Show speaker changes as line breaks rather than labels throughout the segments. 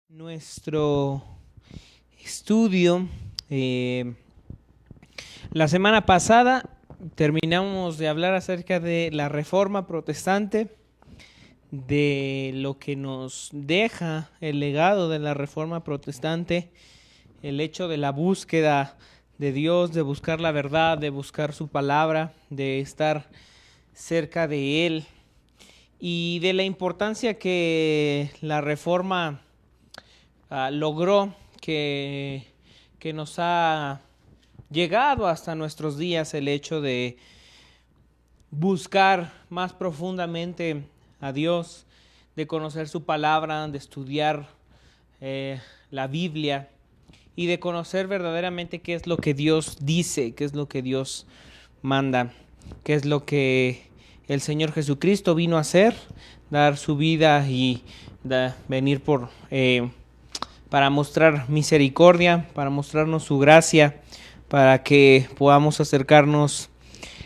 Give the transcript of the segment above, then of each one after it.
Nuestro estudio, la semana pasada terminamos de hablar acerca de la Reforma Protestante, de lo que nos deja el legado de la Reforma Protestante, el hecho de la búsqueda de Dios, de buscar la verdad, de buscar su palabra, de estar cerca de Él, y de la importancia que la Reforma logró que nos ha llegado hasta nuestros días el hecho de buscar más profundamente a Dios, de conocer su palabra, de estudiar la Biblia y de conocer verdaderamente qué es lo que Dios dice, qué es lo que Dios manda, qué es lo que el Señor Jesucristo vino a hacer, dar su vida y venir para mostrar misericordia, para mostrarnos su gracia, para que podamos acercarnos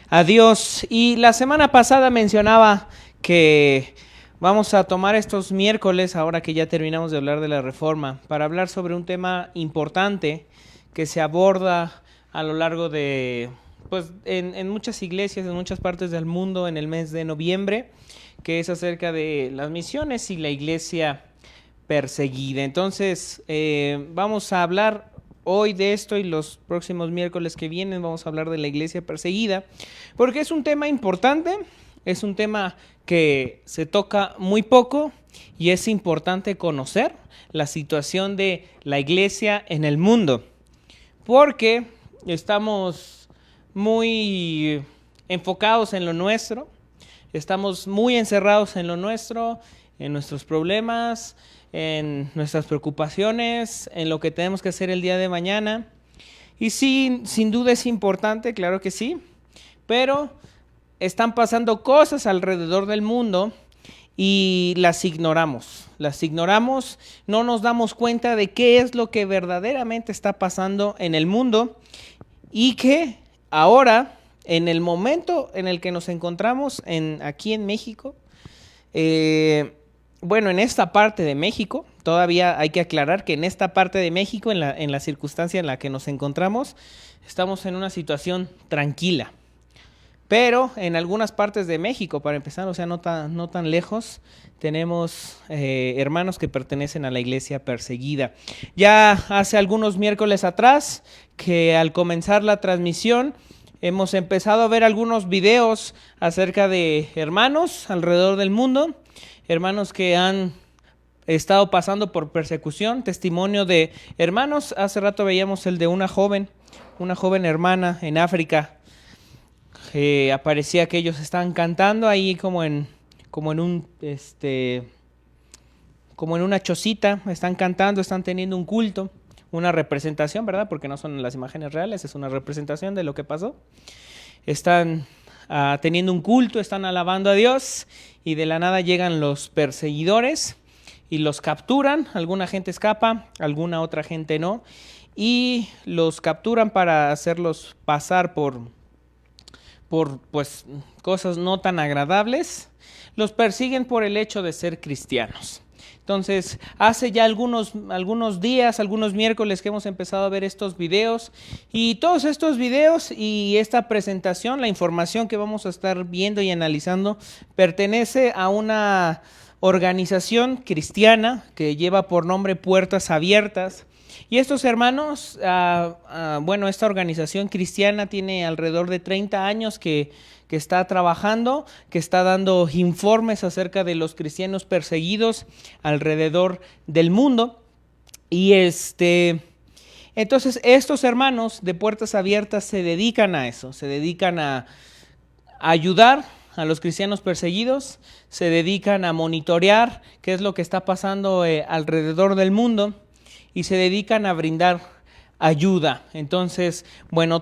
a Dios. Y la semana pasada mencionaba que vamos a tomar estos miércoles, ahora que ya terminamos de hablar de la Reforma, para hablar sobre un tema importante que se aborda a lo largo de, en muchas iglesias, en muchas partes del mundo, en el mes de noviembre, que es acerca de las misiones y la iglesia perseguida. Entonces, vamos a hablar hoy de esto y los próximos miércoles que vienen vamos a hablar de la iglesia perseguida, porque es un tema importante, es un tema que se toca muy poco y es importante conocer la situación de la iglesia en el mundo, porque estamos muy enfocados en lo nuestro, estamos muy encerrados en lo nuestro, en nuestros problemas, en nuestras preocupaciones, en lo que tenemos que hacer el día de mañana. Y sí, sin duda es importante, claro que sí, pero están pasando cosas alrededor del mundo y las ignoramos, no nos damos cuenta de qué es lo que verdaderamente está pasando en el mundo y que ahora, en el momento en el que nos encontramos aquí en México, en esta parte de México, todavía hay que aclarar que en esta parte de México, en la circunstancia en la que nos encontramos, estamos en una situación tranquila. Pero en algunas partes de México, para empezar, o sea, no tan lejos, tenemos hermanos que pertenecen a la iglesia perseguida. Ya hace algunos miércoles atrás, que al comenzar la transmisión, hemos empezado a ver algunos videos acerca de hermanos alrededor del mundo, hermanos que han estado pasando por persecución, testimonio de hermanos. Hace rato veíamos el de una joven hermana en África. Aparecía que ellos estaban cantando ahí como en una chocita, están cantando, están teniendo un culto, una representación, ¿verdad? Porque no son las imágenes reales, es una representación de lo que pasó. Están teniendo un culto, están alabando a Dios y de la nada llegan los perseguidores y los capturan. Alguna gente escapa, alguna otra gente no, y los capturan para hacerlos pasar por cosas no tan agradables. Los persiguen por el hecho de ser cristianos. Entonces, hace ya algunos días, algunos miércoles que hemos empezado a ver estos videos, y todos estos videos y esta presentación, la información que vamos a estar viendo y analizando, pertenece a una organización cristiana que lleva por nombre Puertas Abiertas. Y estos hermanos, esta organización cristiana tiene alrededor de 30 años que está trabajando, que está dando informes acerca de los cristianos perseguidos alrededor del mundo. Y entonces estos hermanos de Puertas Abiertas se dedican a eso, se dedican a ayudar a los cristianos perseguidos, se dedican a monitorear qué es lo que está pasando alrededor del mundo y se dedican a brindar ayuda. Entonces,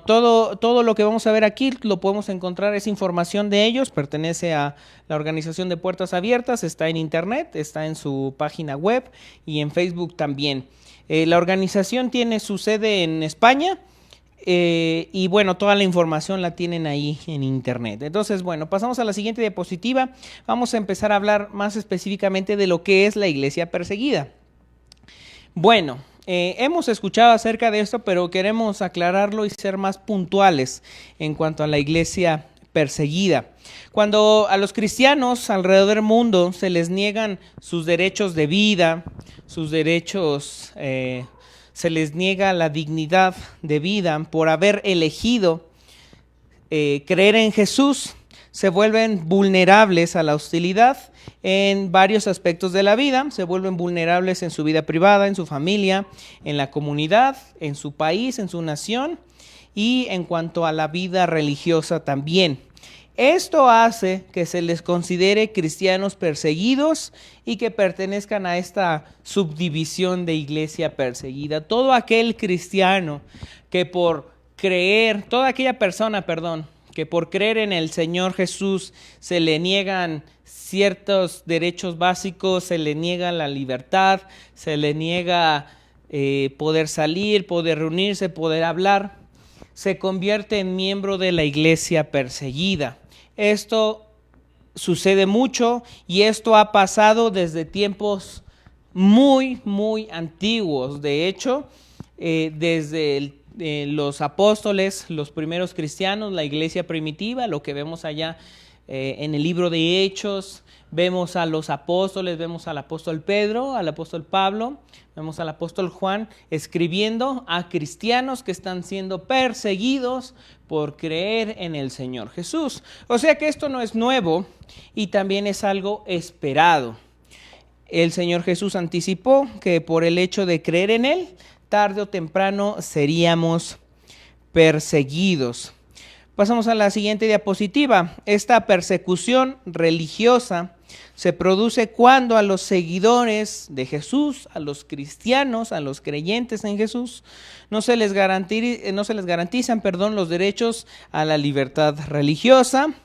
todo lo que vamos a ver aquí lo podemos encontrar, es información de ellos, pertenece a la organización de Puertas Abiertas, está en internet, está en su página web y en Facebook también. La organización tiene su sede en España, y toda la información la tienen ahí en internet. Entonces, pasamos a la siguiente diapositiva. Vamos a empezar a hablar más específicamente de lo que es la iglesia perseguida. Bueno, hemos escuchado acerca de esto, pero queremos aclararlo y ser más puntuales en cuanto a la iglesia perseguida. Cuando a los cristianos alrededor del mundo se les niegan sus derechos de vida, sus derechos, se les niega la dignidad de vida por haber elegido creer en Jesús, se vuelven vulnerables a la hostilidad en varios aspectos de la vida. Se vuelven vulnerables en su vida privada, en su familia, en la comunidad, en su país, en su nación y en cuanto a la vida religiosa también. Esto hace que se les considere cristianos perseguidos y que pertenezcan a esta subdivisión de iglesia perseguida. Todo aquel cristiano que por creer, toda aquella persona, que por creer en el Señor Jesús se le niegan ciertos derechos básicos, se le niega la libertad, se le niega poder salir, poder reunirse, poder hablar, se convierte en miembro de la iglesia perseguida. Esto sucede mucho y esto ha pasado desde tiempos muy, muy antiguos. De hecho, desde los apóstoles, los primeros cristianos, la iglesia primitiva, lo que vemos allá en el libro de Hechos, vemos a los apóstoles, vemos al apóstol Pedro, al apóstol Pablo, vemos al apóstol Juan escribiendo a cristianos que están siendo perseguidos por creer en el Señor Jesús. O sea que esto no es nuevo y también es algo esperado. El Señor Jesús anticipó que por el hecho de creer en Él, tarde o temprano seríamos perseguidos. Pasamos a la siguiente diapositiva. Esta persecución religiosa se produce cuando a los seguidores de Jesús, a los cristianos, a los creyentes en Jesús, no se les garantizan los derechos a la libertad religiosa.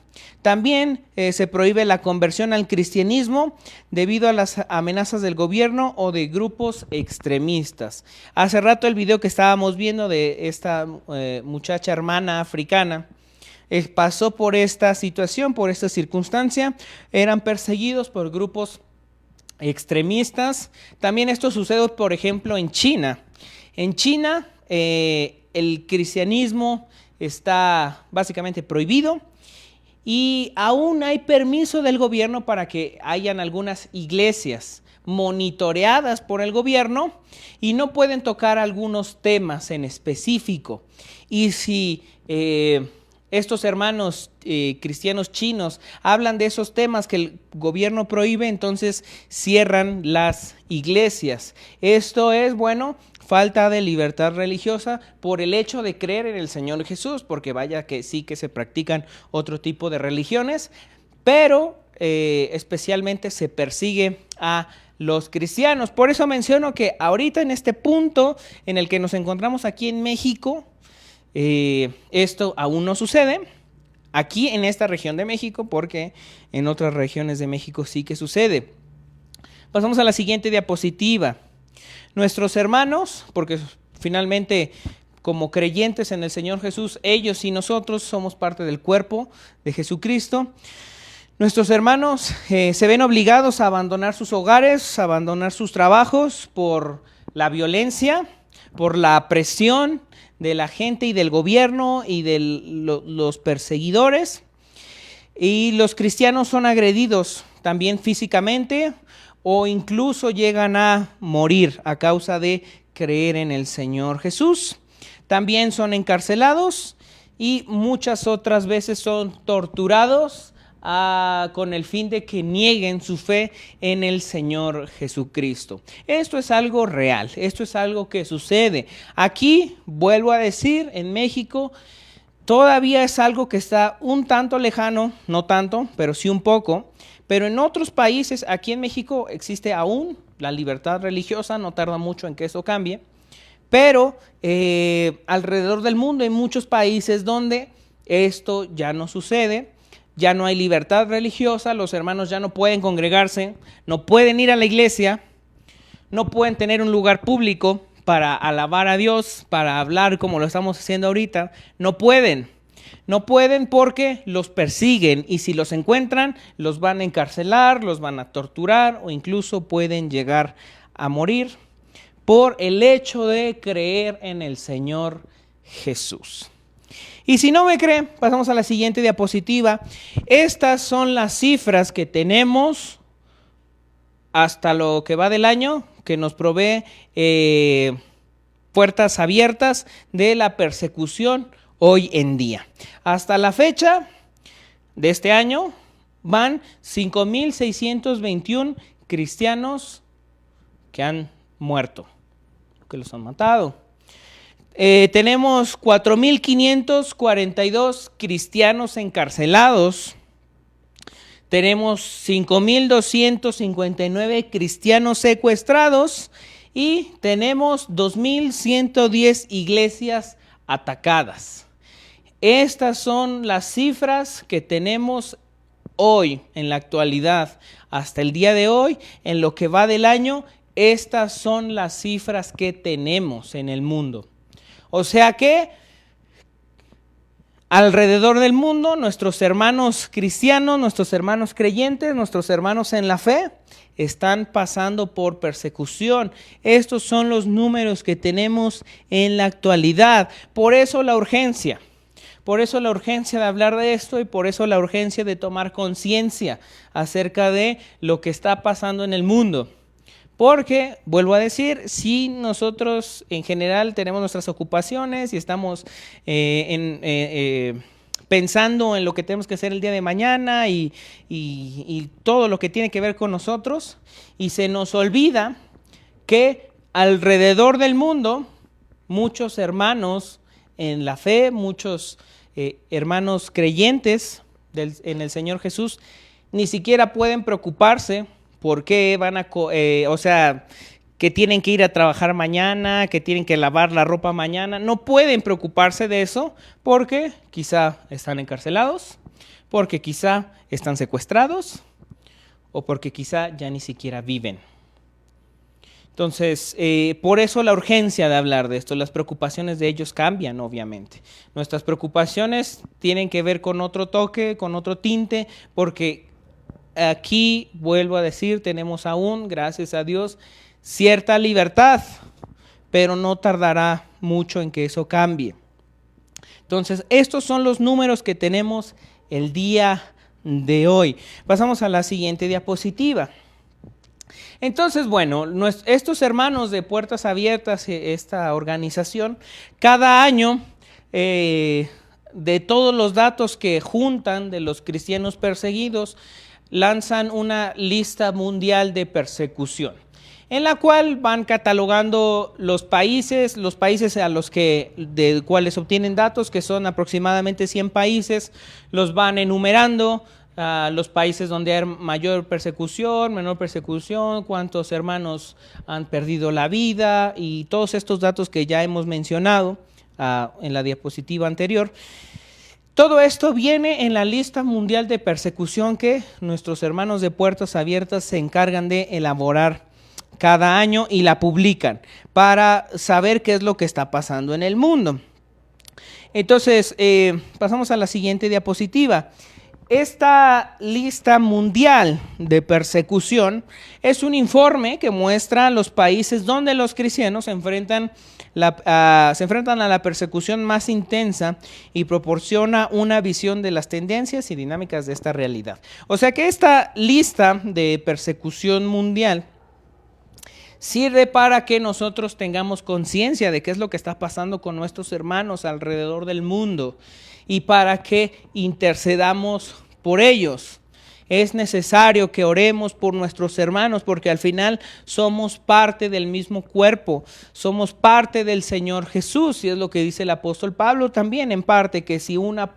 También se prohíbe la conversión al cristianismo debido a las amenazas del gobierno o de grupos extremistas. Hace rato el video que estábamos viendo de esta muchacha hermana africana pasó por esta situación, por esta circunstancia. Eran perseguidos por grupos extremistas. También esto sucede, por ejemplo, en China. En China el cristianismo está básicamente prohibido. Y aún hay permiso del gobierno para que hayan algunas iglesias monitoreadas por el gobierno y no pueden tocar algunos temas en específico. Y si estos hermanos cristianos chinos hablan de esos temas que el gobierno prohíbe, entonces cierran las iglesias. Esto es, falta de libertad religiosa por el hecho de creer en el Señor Jesús, porque vaya que sí que se practican otro tipo de religiones, pero especialmente se persigue a los cristianos. Por eso menciono que ahorita en este punto en el que nos encontramos aquí en México, esto aún no sucede aquí en esta región de México, porque en otras regiones de México sí que sucede. Pasamos a la siguiente diapositiva. Nuestros hermanos, porque finalmente como creyentes en el Señor Jesús, ellos y nosotros somos parte del cuerpo de Jesucristo. Nuestros hermanos se ven obligados a abandonar sus hogares, a abandonar sus trabajos por la violencia, por la presión de la gente y del gobierno y de los perseguidores. Y los cristianos son agredidos también físicamente o incluso llegan a morir a causa de creer en el Señor Jesús. También son encarcelados y muchas otras veces son torturados con el fin de que nieguen su fe en el Señor Jesucristo. Esto es algo real, esto es algo que sucede. Aquí, vuelvo a decir, en México, todavía es algo que está un tanto lejano, no tanto, pero sí un poco. Pero en otros países, aquí en México, existe aún la libertad religiosa, no tarda mucho en que eso cambie. Pero alrededor del mundo hay muchos países donde esto ya no sucede. Ya no hay libertad religiosa, los hermanos ya no pueden congregarse, no pueden ir a la iglesia, no pueden tener un lugar público para alabar a Dios, para hablar como lo estamos haciendo ahorita. No pueden porque los persiguen y si los encuentran los van a encarcelar, los van a torturar o incluso pueden llegar a morir. por el hecho de creer en el Señor Jesús. Y si no me creen, pasamos a la siguiente diapositiva. Estas son las cifras que tenemos hasta lo que va del año, que nos provee puertas abiertas de la persecución hoy en día. Hasta la fecha de este año van 5,621 cristianos que han muerto, que los han matado. Tenemos 4,542 cristianos encarcelados. Tenemos 5,259 cristianos secuestrados y tenemos 2,110 iglesias atacadas. Estas son las cifras que tenemos hoy, en la actualidad, hasta el día de hoy, en lo que va del año. Estas son las cifras que tenemos en el mundo. O sea que alrededor del mundo, nuestros hermanos cristianos, nuestros hermanos creyentes, nuestros hermanos en la fe, están pasando por persecución. Estos son los números que tenemos en la actualidad. Por eso la urgencia. Por eso la urgencia de hablar de esto y por eso la urgencia de tomar conciencia acerca de lo que está pasando en el mundo. Porque, vuelvo a decir, si nosotros en general tenemos nuestras ocupaciones y estamos pensando en lo que tenemos que hacer el día de mañana y todo lo que tiene que ver con nosotros, y se nos olvida que alrededor del mundo muchos hermanos en la fe, muchos hermanos creyentes en el Señor Jesús, ni siquiera pueden preocuparse por qué van que tienen que ir a trabajar mañana, que tienen que lavar la ropa mañana. No pueden preocuparse de eso porque quizá están encarcelados, porque quizá están secuestrados o porque quizá ya ni siquiera viven. Entonces, por eso la urgencia de hablar de esto. Las preocupaciones de ellos cambian, obviamente. Nuestras preocupaciones tienen que ver con otro toque, con otro tinte, porque aquí, vuelvo a decir, tenemos aún, gracias a Dios, cierta libertad, pero no tardará mucho en que eso cambie. Entonces, estos son los números que tenemos el día de hoy. Pasamos a la siguiente diapositiva. Entonces, bueno, estos hermanos de Puertas Abiertas, esta organización, cada año, de todos los datos que juntan de los cristianos perseguidos, lanzan una lista mundial de persecución, en la cual van catalogando los países a los que de cuales obtienen datos, que son aproximadamente 100 países, los van enumerando, los países donde hay mayor persecución, menor persecución, cuántos hermanos han perdido la vida y todos estos datos que ya hemos mencionado en la diapositiva anterior. Todo esto viene en la lista mundial de persecución que nuestros hermanos de Puertas Abiertas se encargan de elaborar cada año y la publican para saber qué es lo que está pasando en el mundo. Entonces, pasamos a la siguiente diapositiva. Esta lista mundial de persecución es un informe que muestra los países donde los cristianos se enfrentan a la persecución más intensa y proporciona una visión de las tendencias y dinámicas de esta realidad. O sea que esta lista de persecución mundial sirve para que nosotros tengamos conciencia de qué es lo que está pasando con nuestros hermanos alrededor del mundo y para que intercedamos por ellos. Es necesario que oremos por nuestros hermanos porque al final somos parte del mismo cuerpo, somos parte del Señor Jesús, y es lo que dice el apóstol Pablo también en parte, que si una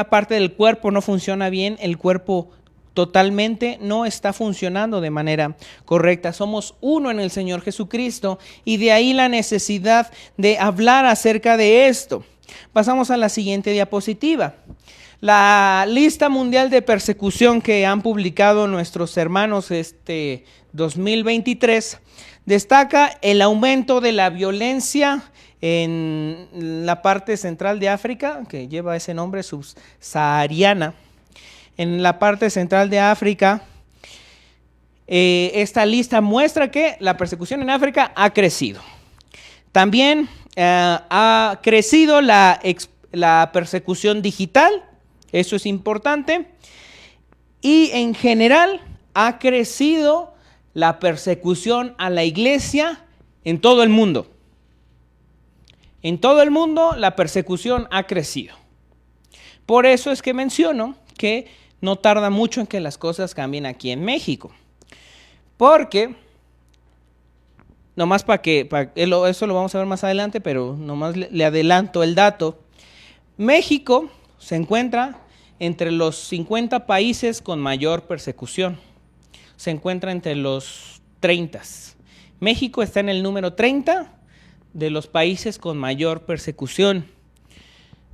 parte del cuerpo no funciona bien, el cuerpo totalmente no está funcionando de manera correcta. Somos uno en el Señor Jesucristo y de ahí la necesidad de hablar acerca de esto. Pasamos a la siguiente diapositiva. La lista mundial de persecución que han publicado nuestros hermanos 2023 destaca el aumento de la violencia en la parte central de África, que lleva ese nombre, subsahariana. En la parte central de África, esta lista muestra que la persecución en África ha crecido. También ha crecido la persecución digital, eso es importante. Y en general ha crecido la persecución a la iglesia en todo el mundo. En todo el mundo la persecución ha crecido. Por eso es que menciono que no tarda mucho en que las cosas cambien aquí en México. Porque, nomás eso lo vamos a ver más adelante, pero nomás le adelanto el dato. México se encuentra entre los 50 países con mayor persecución. Se encuentra entre los 30. México está en el número 30 de los países con mayor persecución.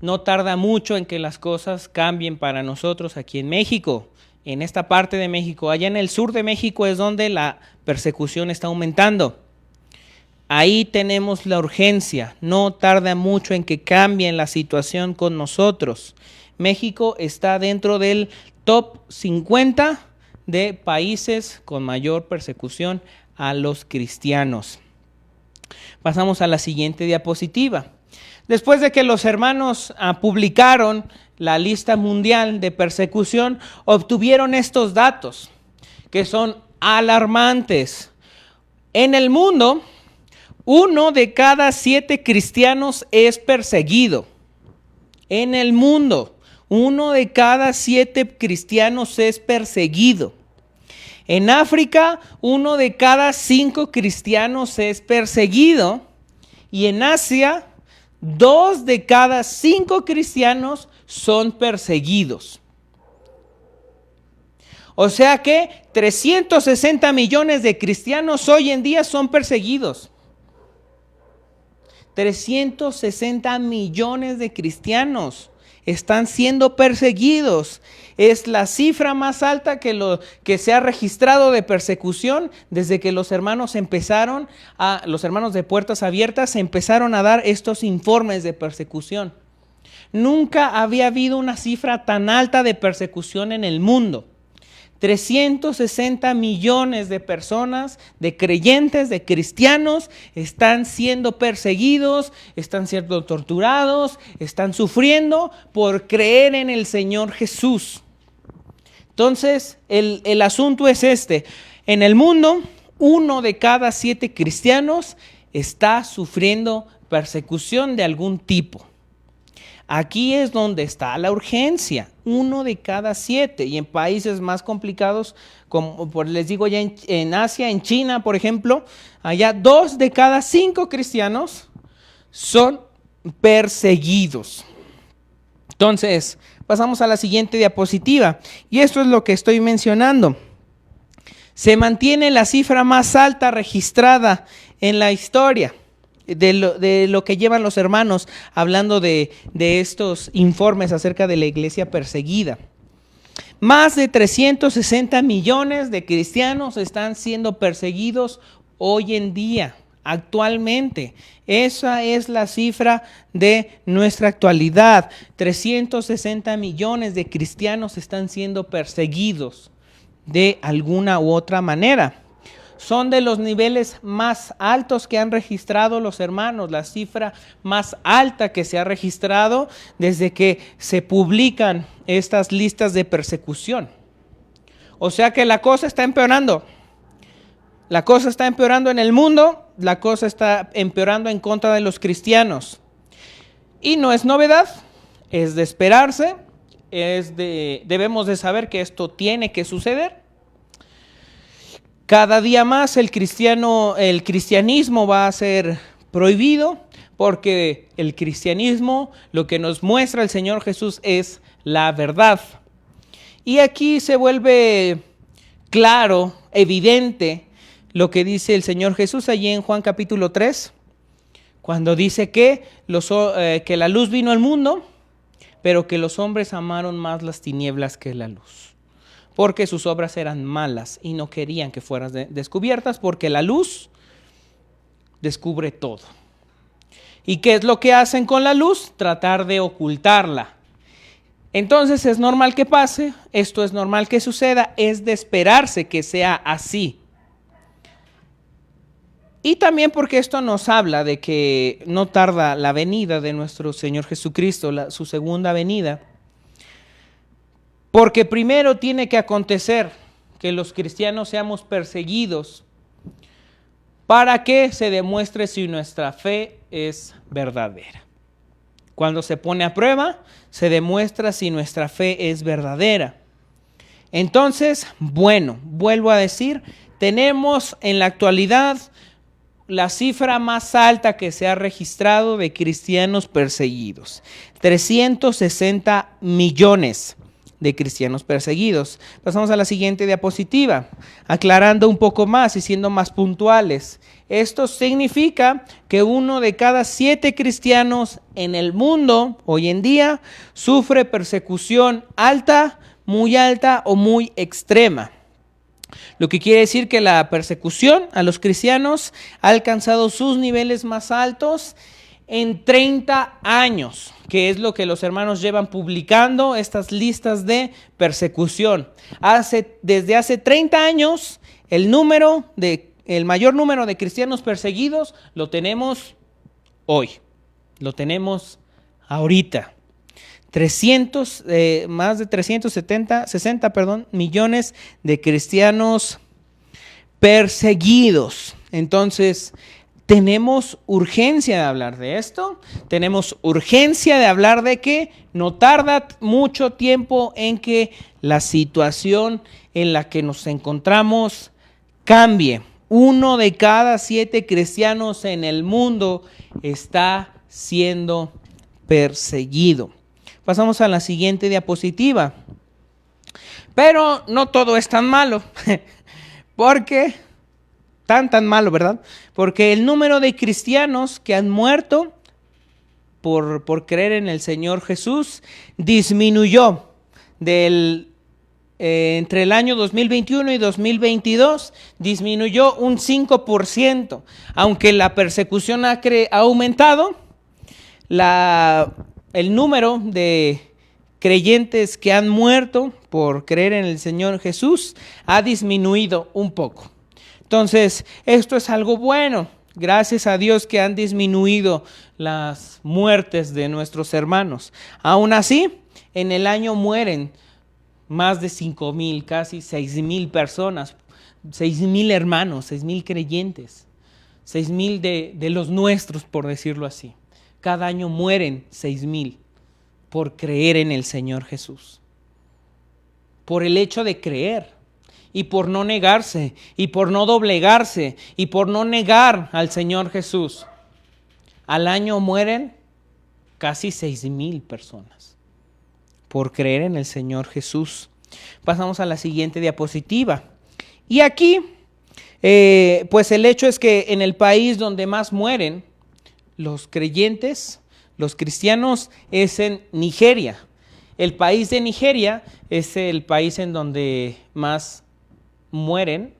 No tarda mucho en que las cosas cambien para nosotros aquí en México, en esta parte de México. Allá en el sur de México es donde la persecución está aumentando. Ahí tenemos la urgencia. No tarda mucho en que cambie la situación con nosotros. México está dentro del top 50 de países con mayor persecución a los cristianos. Pasamos a la siguiente diapositiva. Después de que los hermanos publicaron la lista mundial de persecución, obtuvieron estos datos que son alarmantes. En el mundo, 1 de cada 7 cristianos es perseguido. En el mundo, 1 de cada 7 cristianos es perseguido. En África, 1 de cada 5 cristianos es perseguido. Y en Asia, 2 de cada 5 cristianos son perseguidos. O sea que 360 millones de cristianos hoy en día son perseguidos. 360 millones de cristianos están siendo perseguidos. Es la cifra más alta que se ha registrado de persecución desde que los hermanos de Puertas Abiertas empezaron a dar estos informes de persecución. Nunca había habido una cifra tan alta de persecución en el mundo. 360 millones de personas, de creyentes, de cristianos, están siendo perseguidos, están siendo torturados, están sufriendo por creer en el Señor Jesús. Entonces, el asunto es este. En el mundo, 1 de cada 7 cristianos está sufriendo persecución de algún tipo. Aquí es donde está la urgencia, 1 de cada 7. Y en países más complicados, como les digo ya en Asia, en China, por ejemplo, allá 2 de cada 5 cristianos son perseguidos. Entonces, pasamos a la siguiente diapositiva. Y esto es lo que estoy mencionando. Se mantiene la cifra más alta registrada en la historia de lo que llevan los hermanos hablando de estos informes acerca de la iglesia perseguida. Más de 360 millones de cristianos están siendo perseguidos hoy en día, actualmente. Esa es la cifra de nuestra actualidad. 360 millones de cristianos están siendo perseguidos de alguna u otra manera. Son de los niveles más altos que han registrado los hermanos, la cifra más alta que se ha registrado desde que se publican estas listas de persecución. O sea que la cosa está empeorando. La cosa está empeorando en el mundo, la cosa está empeorando en contra de los cristianos. Y no es novedad, es de esperarse, debemos de saber que esto tiene que suceder. Cada día más el cristianismo va a ser prohibido, porque el cristianismo, lo que nos muestra el Señor Jesús es la verdad. Y aquí se vuelve claro, evidente, lo que dice el Señor Jesús allí en Juan capítulo 3, cuando dice que la luz vino al mundo, pero que los hombres amaron más las tinieblas que la luz, porque sus obras eran malas y no querían que fueran descubiertas, porque la luz descubre todo. ¿Y qué es lo que hacen con la luz? Tratar de ocultarla. Entonces es normal que pase, esto es normal que suceda, es de esperarse que sea así. Y también porque esto nos habla de que no tarda la venida de nuestro Señor Jesucristo, su segunda venida. Porque primero tiene que acontecer que los cristianos seamos perseguidos para que se demuestre si nuestra fe es verdadera. Cuando se pone a prueba, se demuestra si nuestra fe es verdadera. Entonces, bueno, vuelvo a decir, tenemos en la actualidad la cifra más alta que se ha registrado de cristianos perseguidos. 360 millones de cristianos perseguidos. Pasamos a la siguiente diapositiva, aclarando un poco más y siendo más puntuales. Esto significa que 1 de cada 7 cristianos en el mundo hoy en día sufre persecución alta, muy alta o muy extrema. Lo que quiere decir que la persecución a los cristianos ha alcanzado sus niveles más altos en 30 años, que es lo que los hermanos llevan publicando estas listas de persecución. Desde hace 30 años, el mayor número de cristianos perseguidos lo tenemos hoy, lo tenemos ahorita. Más de 360 millones de cristianos perseguidos. Entonces, tenemos urgencia de hablar de esto, tenemos urgencia de hablar de que no tarda mucho tiempo en que la situación en la que nos encontramos cambie. 1 de cada 7 cristianos en el mundo está siendo perseguido. Pasamos a la siguiente diapositiva. Pero no todo es tan malo, porque tan malo, ¿verdad? Porque el número de cristianos que han muerto por creer en el Señor Jesús disminuyó entre el año 2021 y 2022, disminuyó un 5%. Aunque la persecución ha aumentado, el número de creyentes que han muerto por creer en el Señor Jesús ha disminuido un poco. Entonces, esto es algo bueno. Gracias a Dios que han disminuido las muertes de nuestros hermanos. Aún así, en el año mueren más de 5,000, casi 6,000 personas, 6,000 hermanos, 6,000 creyentes, 6,000 de los nuestros, por decirlo así. Cada año mueren 6,000 por creer en el Señor Jesús. Por el hecho de creer. Y por no negarse, y por no doblegarse, y por no negar al Señor Jesús. Al año mueren casi 6,000 personas por creer en el Señor Jesús. Pasamos a la siguiente diapositiva. Y aquí, pues el hecho es que en el país donde más mueren los creyentes, los cristianos, es en Nigeria. El país de Nigeria es el país en donde más mueren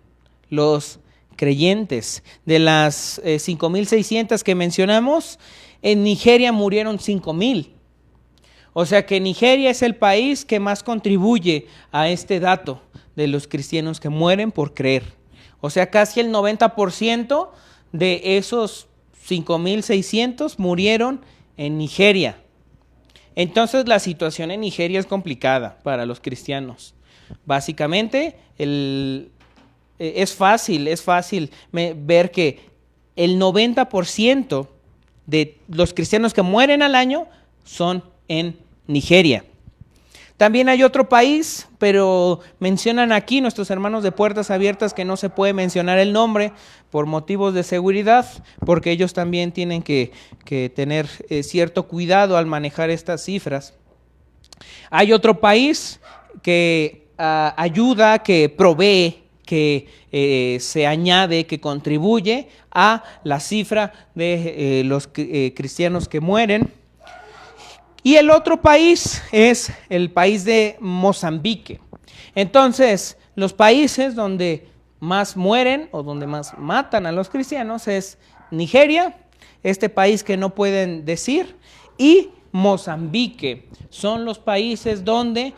los creyentes. De las 5,600 que mencionamos, en Nigeria murieron 5,000. O sea que Nigeria es el país que más contribuye a este dato de los cristianos que mueren por creer. O sea, casi el 90% de esos 5,600 murieron en Nigeria. Entonces la situación en Nigeria es complicada para los cristianos. Básicamente, es fácil ver que el 90% de los cristianos que mueren al año son en Nigeria. También hay otro país, pero mencionan aquí nuestros hermanos de Puertas Abiertas que no se puede mencionar el nombre por motivos de seguridad, porque ellos también tienen que tener cierto cuidado al manejar estas cifras. Hay otro país que ayuda, que provee, que se añade, que contribuye a la cifra de los cristianos que mueren. Y el otro país es el país de Mozambique. Entonces, los países donde más mueren o donde más matan a los cristianos es Nigeria, este país que no pueden decir, y Mozambique. Son los países donde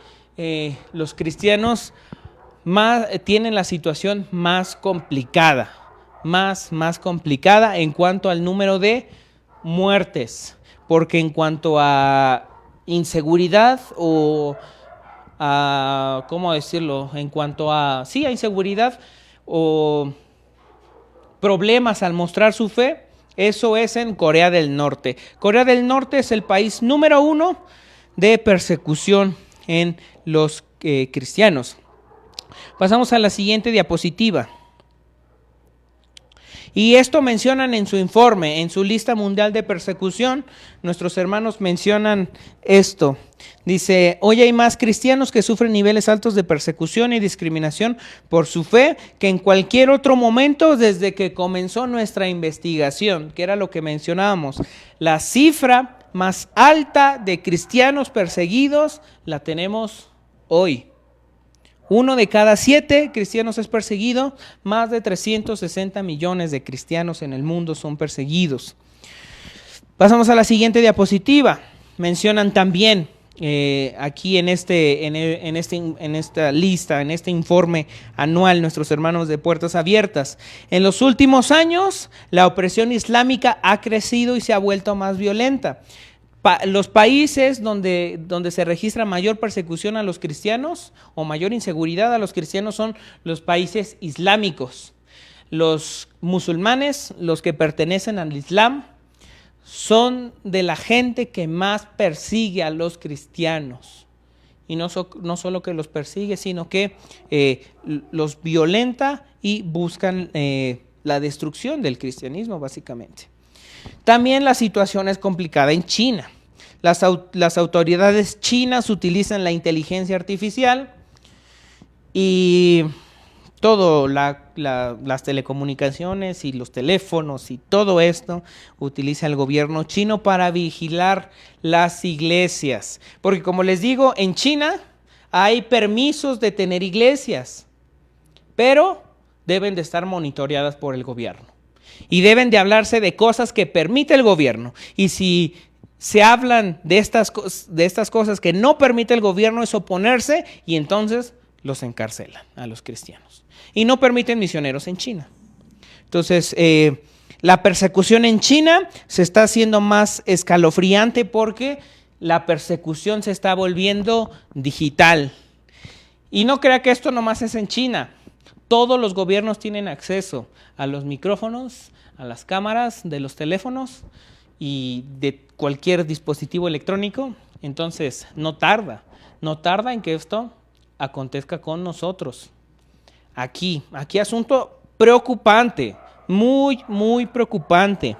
los cristianos tienen la situación más complicada, más complicada en cuanto al número de muertes, porque en cuanto a inseguridad o a, ¿cómo decirlo? En cuanto a, sí, a inseguridad o problemas al mostrar su fe, eso es en Corea del Norte. Corea del Norte es el país número 1 de persecución en los cristianos. Pasamos a la siguiente diapositiva. Y esto mencionan en su informe, en su lista mundial de persecución, nuestros hermanos mencionan esto. Dice, hoy hay más cristianos que sufren niveles altos de persecución y discriminación por su fe que en cualquier otro momento desde que comenzó nuestra investigación, que era lo que mencionábamos. La cifra más alta de cristianos perseguidos la tenemos hoy. 1 de cada 7 cristianos es perseguido, más de 360 millones de cristianos en el mundo son perseguidos. Pasamos a la siguiente diapositiva. Mencionan también aquí en esta lista, en este informe anual, nuestros hermanos de Puertas Abiertas. En los últimos años, la opresión islámica ha crecido y se ha vuelto más violenta. Los países donde se registra mayor persecución a los cristianos o mayor inseguridad a los cristianos son los países islámicos. Los musulmanes, los que pertenecen al Islam, son de la gente que más persigue a los cristianos. Y no solo que los persigue, sino que los violenta y buscan la destrucción del cristianismo, básicamente. También la situación es complicada en China. Las autoridades chinas utilizan la inteligencia artificial y todo, las telecomunicaciones y los teléfonos y todo esto utiliza el gobierno chino para vigilar las iglesias. Porque como les digo, en China hay permisos de tener iglesias, pero deben de estar monitoreadas por el gobierno. Y deben de hablarse de cosas que permite el gobierno. Y si se hablan de estas cosas que no permite el gobierno, es oponerse y entonces los encarcelan a los cristianos. Y no permiten misioneros en China. Entonces, la persecución en China se está haciendo más escalofriante porque la persecución se está volviendo digital. Y no crea que esto nomás es en China. Todos los gobiernos tienen acceso a los micrófonos, a las cámaras de los teléfonos y de cualquier dispositivo electrónico. Entonces, no tarda en que esto acontezca con nosotros. Aquí asunto preocupante, muy preocupante.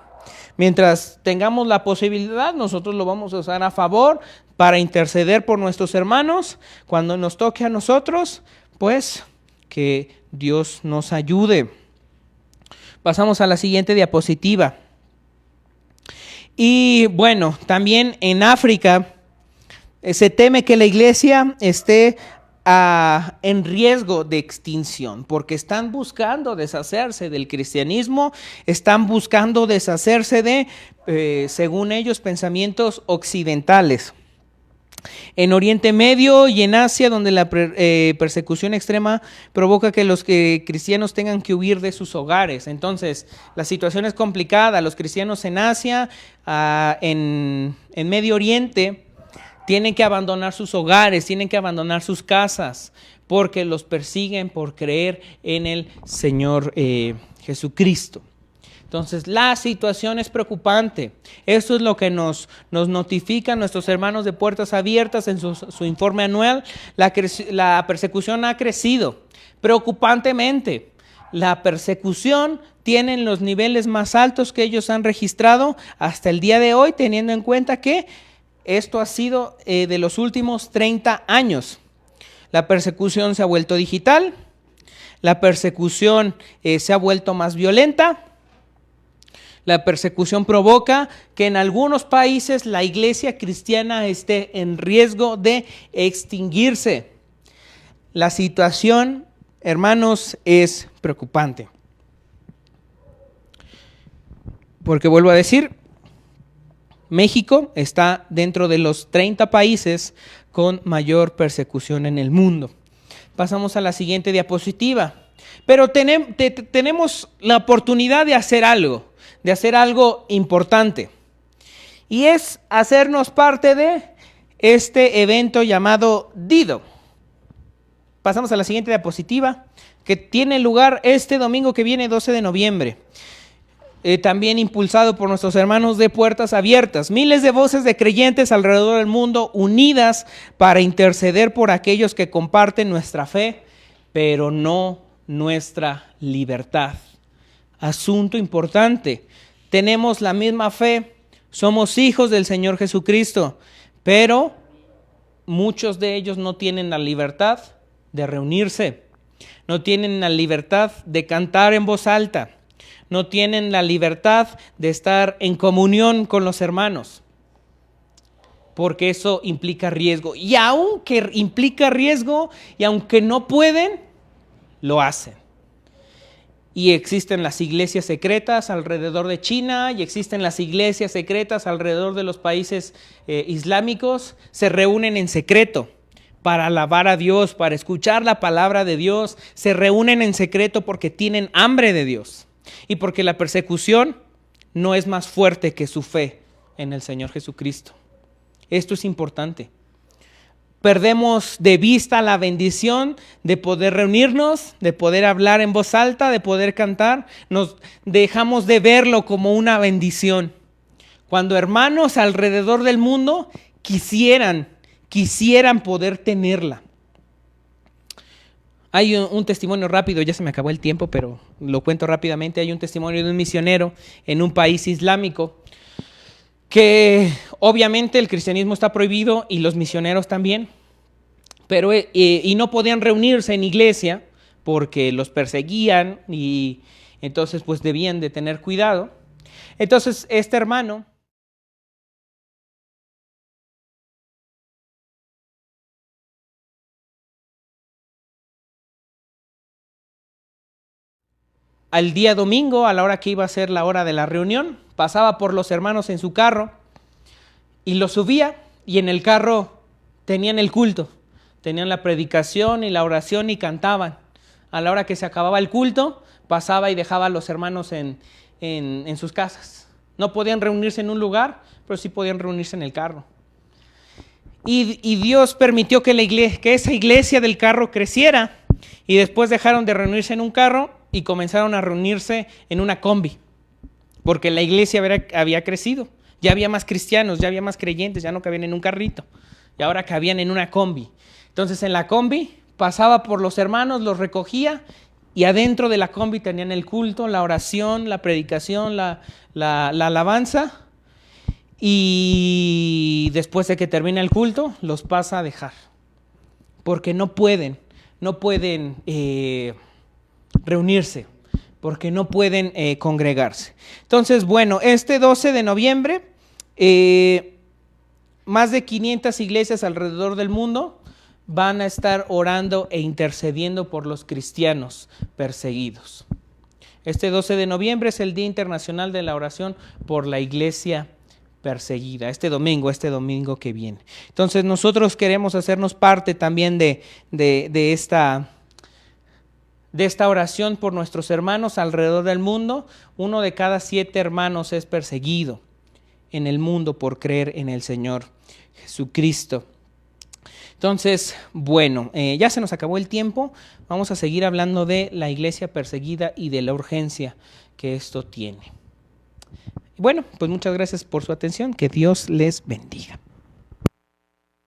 Mientras tengamos la posibilidad, nosotros lo vamos a usar a favor para interceder por nuestros hermanos. Cuando nos toque a nosotros, pues que Dios nos ayude. Pasamos a la siguiente diapositiva. Y bueno, también en África se teme que la iglesia esté en riesgo de extinción, porque están buscando deshacerse del cristianismo, están buscando deshacerse de, según ellos, pensamientos occidentales. En Oriente Medio y en Asia, donde la persecución extrema provoca que los cristianos tengan que huir de sus hogares. Entonces, la situación es complicada. Los cristianos en Asia, en Medio Oriente, tienen que abandonar sus hogares, tienen que abandonar sus casas, porque los persiguen por creer en el Señor Jesucristo. Entonces, la situación es preocupante. Esto es lo que nos notifican nuestros hermanos de Puertas Abiertas en su informe anual. La persecución ha crecido preocupantemente. La persecución tiene los niveles más altos que ellos han registrado hasta el día de hoy, teniendo en cuenta que esto ha sido de los últimos 30 años. La persecución se ha vuelto digital. La persecución se ha vuelto más violenta. La persecución provoca que en algunos países la iglesia cristiana esté en riesgo de extinguirse. La situación, hermanos, es preocupante. Porque vuelvo a decir, México está dentro de los 30 países con mayor persecución en el mundo. Pasamos a la siguiente diapositiva. Pero tenemos la oportunidad de hacer algo importante. Y es hacernos parte de este evento llamado Dido. Pasamos a la siguiente diapositiva, que tiene lugar este domingo que viene, 12 de noviembre. También impulsado por nuestros hermanos de Puertas Abiertas. Miles de voces de creyentes alrededor del mundo unidas para interceder por aquellos que comparten nuestra fe, pero no nuestra libertad. Asunto importante. Tenemos la misma fe, somos hijos del Señor Jesucristo, pero muchos de ellos no tienen la libertad de reunirse, no tienen la libertad de cantar en voz alta, no tienen la libertad de estar en comunión con los hermanos, porque eso implica riesgo. Y aunque implica riesgo y aunque no pueden, lo hacen. Y existen las iglesias secretas alrededor de China, y existen las iglesias secretas alrededor de los países islámicos. Se reúnen en secreto para alabar a Dios, para escuchar la palabra de Dios. Se reúnen en secreto porque tienen hambre de Dios y porque la persecución no es más fuerte que su fe en el Señor Jesucristo. Esto es importante. Perdemos de vista la bendición de poder reunirnos, de poder hablar en voz alta, de poder cantar. Nos dejamos de verlo como una bendición. Cuando hermanos alrededor del mundo quisieran poder tenerla. Hay un testimonio rápido, ya se me acabó el tiempo, pero lo cuento rápidamente. Hay un testimonio de un misionero en un país islámico que obviamente el cristianismo está prohibido y los misioneros también, pero y no podían reunirse en iglesia porque los perseguían y entonces pues debían de tener cuidado. Entonces este hermano al día domingo, a la hora que iba a ser la hora de la reunión, pasaba por los hermanos en su carro y los subía, y en el carro tenían el culto, tenían la predicación y la oración y cantaban. A la hora que se acababa el culto, pasaba y dejaba a los hermanos en sus casas. No podían reunirse en un lugar, pero sí podían reunirse en el carro. Y Dios permitió que esa iglesia del carro creciera, y después dejaron de reunirse en un carro y comenzaron a reunirse en una combi, porque la iglesia había crecido, ya había más cristianos, ya había más creyentes, ya no cabían en un carrito, y ahora cabían en una combi. Entonces en la combi pasaba por los hermanos, los recogía, y adentro de la combi tenían el culto, la oración, la predicación, la alabanza, y después de que termina el culto, los pasa a dejar, porque no pueden reunirse, porque no pueden congregarse. Entonces, bueno, este 12 de noviembre, más de 500 iglesias alrededor del mundo van a estar orando e intercediendo por los cristianos perseguidos. Este 12 de noviembre es el Día Internacional de la Oración por la Iglesia perseguida, este domingo que viene. Entonces nosotros queremos hacernos parte también de esta oración por nuestros hermanos alrededor del mundo. 1 de cada 7 hermanos es perseguido en el mundo por creer en el Señor Jesucristo. Entonces, bueno, ya se nos acabó el tiempo. Vamos a seguir hablando de la iglesia perseguida y de la urgencia que esto tiene. Bueno, pues muchas gracias por su atención. Que Dios les bendiga.